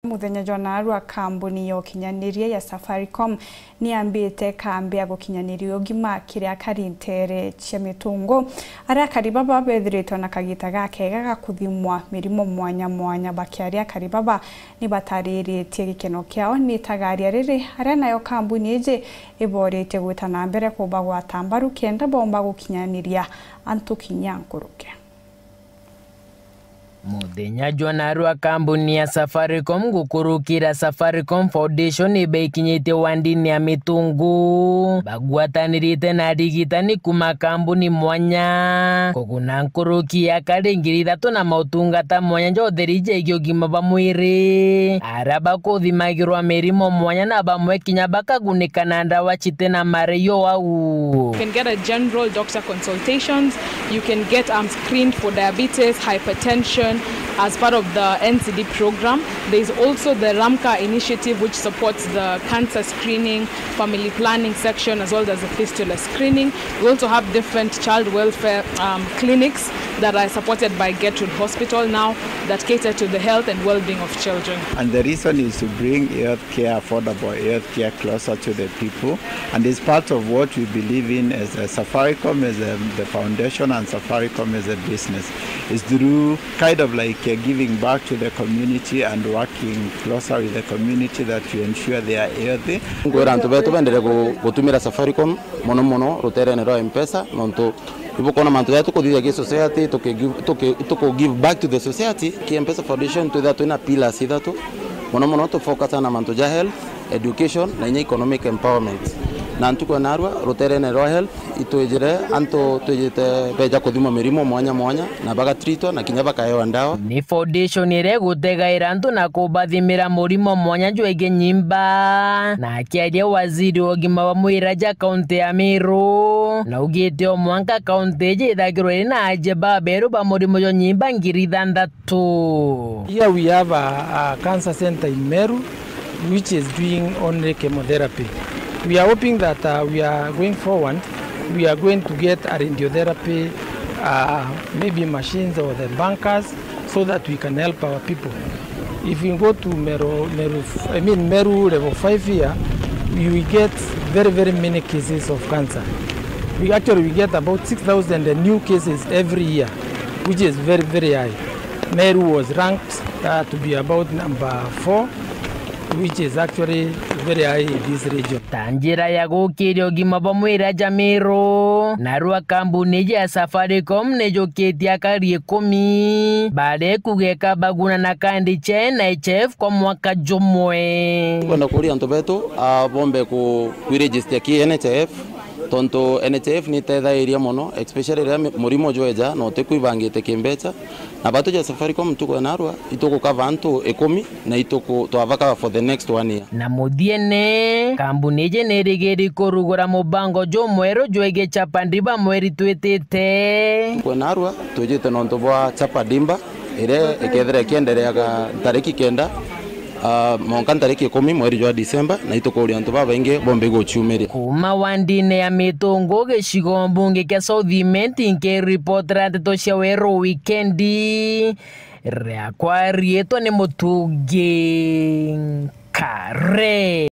Muthenya jonaru wa kambuni yo kinyaniria ya Safaricom ni ambite kambi ya gukinyaniria ugima kiria karintere cia mitungu aria AKARI baba bethirito na kagita gake gakuthimwa mirimo mwanya mwanya bakiaria AKARI baba ni batariritie gikeno kiao ni tagaria riri aria nayo kambuni ije iborete gwita na mbere kuba gwatambaru kenda bomba gukinyaniria antukinya NKURUKI. Muthenya jonaru wa kambuni ya Safaricom gukurukira Safaricom Foundation ibekinyite wandini ya mitungu bagwatanirite na digitani kuma kambuni mwanya KUGUNA NKURUKI AKARI NGIRI ITHATU na mautungata mwanya njotherije igiyogima bamwiri araba kuthimagirwa mirimo mwanya na bamwe kinya bakagunika na ndawa chite na mareyo au. You can get a general doctor consultations, you can get screened for diabetes, hypertension as part of the NCD program. There is also the RAMCA initiative which supports the cancer screening, family planning section as well as the fistula screening. We also have different child welfare clinics that are supported by Gertrude Hospital now that cater to the health and well-being of children. And the reason is to bring healthcare, affordable healthcare closer to the people. And it's part of what we believe in as a Safaricom as the foundation and Safaricom as a business. It's through kind of like giving back to the community and working closer with the community that you ensure they are healthy. Ngwerantu betu bendere gutumira Safaricom mono rutere nero M-Pesa nonto ipo kona mantu yetu kuthithia ki society to give back to the society ki M-Pesa Foundation to that ina pillars ithatu mono to focus na mantu ja health, education na economic empowerment. Na ntuko narwa rutere nero health itwejere anto twejete beja kuthima mirimo mwanya na baga treatwa na kinya bakaewa ndawa. Ni foundation ire gutegaira antu na kubathimira murimo mwanya njwege nyimba na akiaria waziri ogima wa mwiraja kaunti ya Meru na ugite omwanka kaunti je ithagirwo ina ajeba beru ba murimo yo nyimba ngiri 6. Here we have a cancer center in Meru which is doing only chemotherapy. We are hoping that we are going forward, we are going to get a radiotherapy, maybe machines or the bankers, so that we can help our people. If we go to Meru level 5 here, we will get very many cases of cancer. We get about 6,000 new cases every year, which is very high. Meru was ranked to be about number 4. Which is actually very high in this region. Tanjira ya gukiri ogima bamwira Jamiro narua kambuni ya Safaricom nejoketi AKARI 10 baada kugeka baguna na kandi che na HF kwa mwaka jomwe. Kwenda kuri anto betu bombe ku register ki NHF tonto NHF ni tetha area mono especially ria murimo jweja no te kuibangite kimbecha na batu ja Safaricom tuko narwa itoko kavanto 10 na itoko twavaka for the next 1 year. Na muthiene kambuni je nerigeri korugura mubango jomwero jwege chapandiba mweri twetete tuko narwa tujite nonto bwa chapadimba ire ekethera kiendelea ga tariki kenda monkan tariki 10 mweri wa Disemba na itoko uri antu baba inge bombe go chumeri kuma wandine ya mitungu geshigo mbunge kya Southiment nke reporter toshia wero weekendi reakwa rieto ne mutuge kare.